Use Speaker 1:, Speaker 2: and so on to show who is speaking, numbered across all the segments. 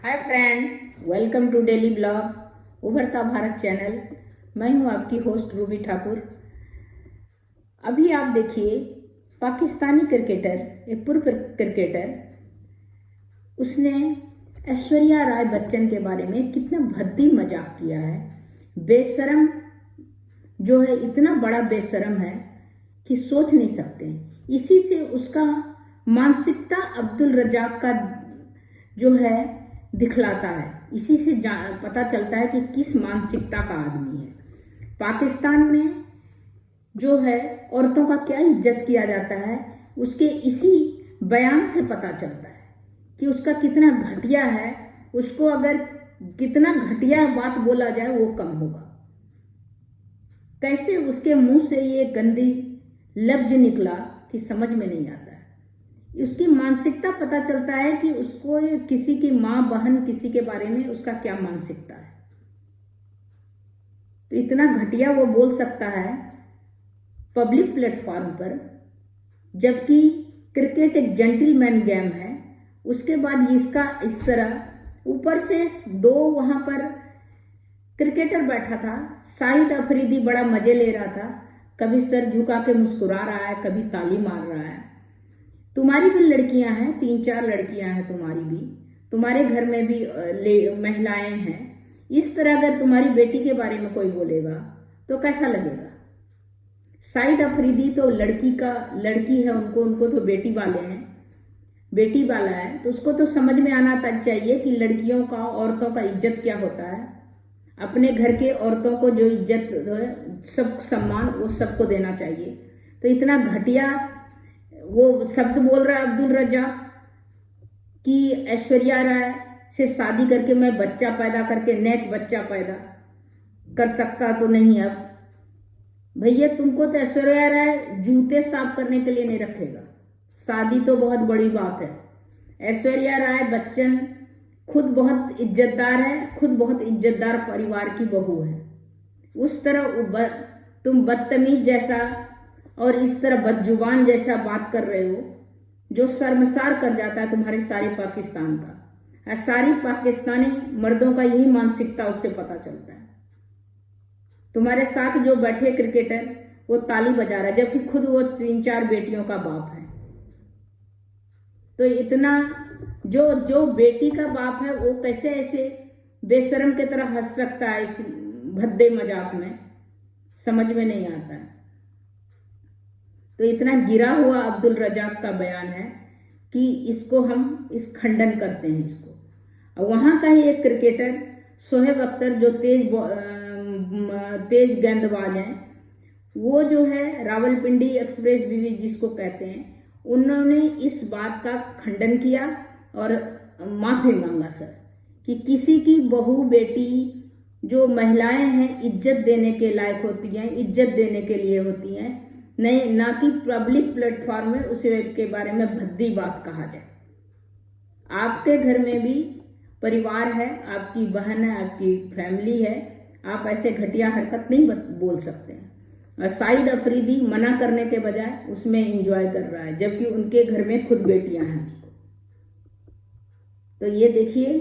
Speaker 1: Hi friend, welcome to daily blog Ubharta Bharat channel. मैं हूं आपकी होस्ट रूबी ठाकुर। अभी आप देखिए, पाकिस्तानी क्रिकेटर, एक पूर्व क्रिकेटर, उसने ऐश्वर्या राय बच्चन के बारे में कितना भद्दी मजाक किया है। बेशरम जो है, इतना बड़ा बेशरम है कि सोच नहीं सकते। इसी से उसका मानसिकता अब्दुल रजाक का जो है दिखलाता है। इसी से पता चलता है कि किस मानसिकता का आदमी है। पाकिस्तान में जो है औरतों का क्या इज्जत किया जाता है, उसके इसी बयान से पता चलता है कि उसका कितना घटिया है। उसको अगर कितना घटिया बात बोला जाए वो कम होगा। कैसे उसके मुंह से ये गंदी लफ्ज निकला कि समझ में नहीं आता है। उसकी मानसिकता पता चलता है कि उसको किसी की माँ बहन किसी के बारे में उसका क्या मानसिकता है। तो इतना घटिया वो बोल सकता है पब्लिक प्लेटफॉर्म पर, जबकि क्रिकेट एक जेंटलमैन गेम है। उसके बाद इसका इस तरह ऊपर से दो वहां पर क्रिकेटर बैठा था। शाहिद अफरीदी बड़ा मजे ले रहा था, कभी सर झुका के मुस्कुरा रहा है, कभी ताली मार रहा है। तुम्हारी भी लड़कियां हैं, 3-4 लड़कियां हैं तुम्हारी भी, तुम्हारे घर में भी महिलाएं हैं। इस तरह अगर तुम्हारी बेटी के बारे में कोई बोलेगा तो कैसा लगेगा। शाहिद अफरीदी तो लड़की है, उनको तो बेटी वाले हैं, बेटी वाला है, तो उसको तो समझ में आना तक चाहिए कि लड़कियों का, औरतों का इज्जत क्या होता है। अपने घर के औरतों को जो इज्जत, सब सम्मान वो सबको देना चाहिए। तो इतना घटिया वो शब्द बोल रहा है अब्दुल रज्जाक कि ऐश्वर्या राय से शादी करके मैं बच्चा पैदा करके नेक बच्चा पैदा कर सकता तो नहीं। अब भैया, तुमको तो ऐश्वर्या राय जूते साफ करने के लिए नहीं रखेगा। शादी तो बहुत बड़ी बात है। ऐश्वर्या राय बच्चन खुद बहुत इज्जतदार है, खुद बहुत इज्जतदार परिवार की बहू है। उस तरह तुम बदतमीज जैसा और इस तरह बदजुबान जैसा बात कर रहे हो जो शर्मसार कर जाता है तुम्हारे सारे पाकिस्तान का। सारी पाकिस्तानी मर्दों का यही मानसिकता उससे पता चलता है। तुम्हारे साथ जो बैठे क्रिकेटर वो ताली बजा रहा है, जबकि खुद वो 3-4 बेटियों का बाप है। तो इतना जो बेटी का बाप है वो कैसे ऐसे बेशरम की तरह हंस सकता है इस भद्दे मजाक में, समझ में नहीं आता है। तो इतना गिरा हुआ अब्दुल रजाक का बयान है कि इसको हम इस खंडन करते हैं इसको। वहां का ही एक क्रिकेटर शोएब अख्तर जो तेज गेंदबाज हैं, वो जो है रावलपिंडी एक्सप्रेस बीवी जिसको कहते हैं, उन्होंने इस बात का खंडन किया और माफी मांगा सर कि किसी की बहू बेटी जो महिलाएं हैं इज्जत देने के लायक होती हैं, इज्जत देने के लिए होती हैं, नहीं ना कि पब्लिक प्लेटफॉर्म में उसे के बारे में भद्दी बात कहा जाए। आपके घर में भी परिवार है, आपकी बहन है, आपकी फैमिली है, आप ऐसे घटिया हरकत नहीं बोल सकते हैं। और शाहिद अफरीदी मना करने के बजाय उसमें एंजॉय कर रहा है, जबकि उनके घर में खुद बेटियां हैं उसको। तो ये देखिए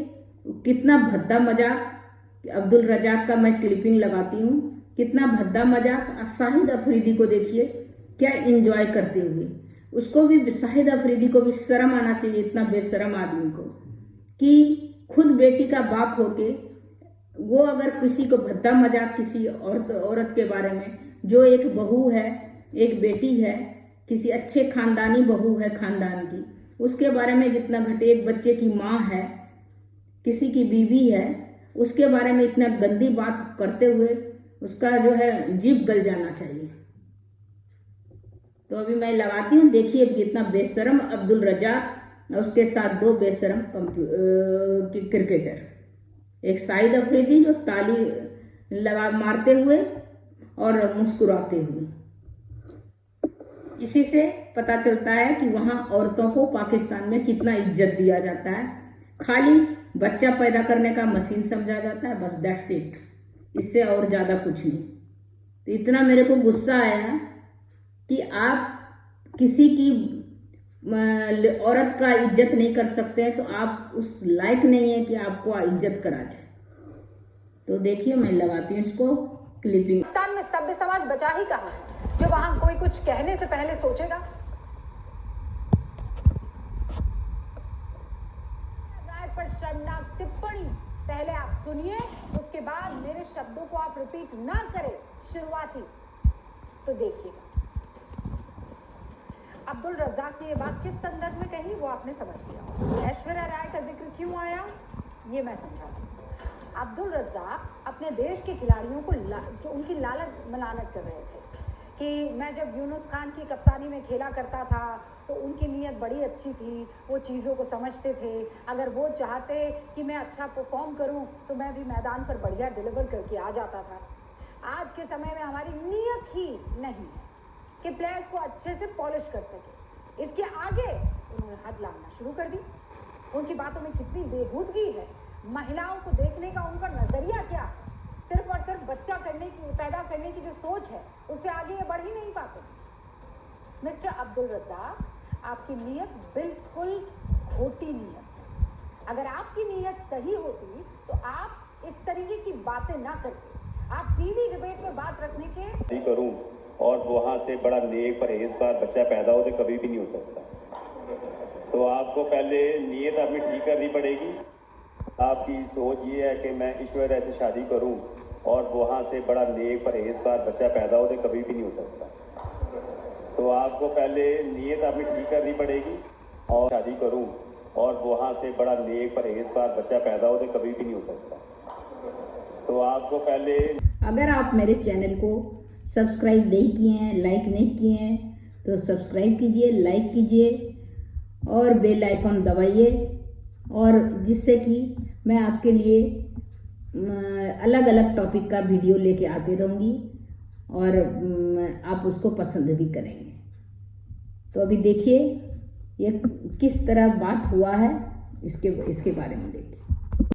Speaker 1: कितना भद्दा मजाक। अब्दुल रजाक का मैं क्लिपिंग लगाती हूँ, कितना भद्दा मजाक। शाहिद अफरीदी को देखिए क्या एंजॉय करते हुए। उसको भी, शाहिद अफरीदी को भी शर्म आना चाहिए, इतना बेशरम आदमी को, कि खुद बेटी का बाप होके वो अगर किसी को भद्दा मजाक किसी औरत के बारे में, जो एक बहू है, एक बेटी है, किसी अच्छे खानदानी बहू है खानदान की, उसके बारे में कितना घटे, एक बच्चे की माँ है, किसी की बीवी है, उसके बारे में इतना गंदी बात करते हुए उसका जो है जीभ गल जाना चाहिए। तो अभी मैं लगाती हूँ, देखिए कितना बेशरम अब्दुल रजाक और उसके साथ 2 बेशरम क्रिकेटर, एक शाहिद अफरीदी जो ताली मारते हुए और मुस्कुराते हुए। इसी से पता चलता है कि वहां औरतों को पाकिस्तान में कितना इज्जत दिया जाता है। खाली बच्चा पैदा करने का मशीन समझा जाता है, बस दैट्स इट, इससे और ज्यादा कुछ नहीं। तो इतना मेरे को गुस्सा आया कि आप किसी की औरत का इज्जत नहीं कर सकते हैं तो आप उस लायक नहीं है कि आपको इज्जत करा जाए। तो देखिए मैं लगाती हूँ इसको क्लिपिंग।
Speaker 2: पाकिस्तान में सभ्य समाज बचा ही कहाँ है जो वहां कोई कुछ कहने से पहले सोचेगा। राय पर शर्मनाक टिप्पणी पहले आप सुनिए, उसके बाद मेरे शब्दों को आप रिपीट ना करें शुरुआती, तो देखिएगा। अब्दुल रज़ाक ने ये बात किस संदर्भ में कही वो आपने समझ लिया। ऐश्वर्या राय का जिक्र क्यों आया ये मैं समझाती हूँ। अब्दुल रज़ाक अपने देश के खिलाड़ियों को उनकी लालच मलानत कर रहे थे कि मैं जब यूनुस खान की कप्तानी में खेला करता था तो उनकी नीयत बड़ी अच्छी थी, वो चीज़ों को समझते थे। अगर वो चाहते कि मैं अच्छा परफॉर्म करूं तो मैं भी मैदान पर बढ़िया डिलीवर करके आ जाता था। आज के समय में हमारी नीयत ही नहीं है कि प्लेयर्स को अच्छे से पॉलिश कर सके। इसके आगे उन्होंने हद लाना शुरू कर दी। उनकी बातों में कितनी बेहूदगी है, महिलाओं को देखने का उनका नजरिया क्या है, सिर्फ और सिर्फ बच्चा पैदा करने की जो सोच है उससे आगे ये बढ़ ही नहीं पाते। मिस्टर अब्दुल रज़ाक, आपकी नीयत बिल्कुल खोटी नीयत है। अगर आपकी नीयत सही होती तो आप इस तरीके की बातें ना करते। आप टीवी डिबेट में बात रखने के
Speaker 3: करूं और वहां से बड़ा नेक परहेजगार बच्चा पैदा हो तो कभी भी नहीं हो सकता। तो आपको पहले नीयत अपनी ठीक करनी पड़ेगी। आपकी सोच ये है कि मैं ईश्वर ऐसे शादी करूं और वहां से बड़ा नेक परहेजगार बच्चा पैदा हो तो कभी भी नहीं हो सकता। तो आपको पहले नीयत अपनी ठीक करनी पड़ेगी और शादी करूं और वहां से बड़ा नेक परहेजगार बच्चा पैदा हो तो कभी भी नहीं हो सकता। तो आपको पहले,
Speaker 1: अगर आप मेरे चैनल को सब्सक्राइब नहीं किए हैं, लाइक नहीं किए हैं तो सब्सक्राइब कीजिए, लाइक कीजिए और बेल आइकन दबाइए, और जिससे कि मैं आपके लिए अलग अलग टॉपिक का वीडियो लेके आती रहूँगी और आप उसको पसंद भी करेंगे। तो अभी देखिए ये किस तरह बात हुआ है, इसके बारे में देखिए।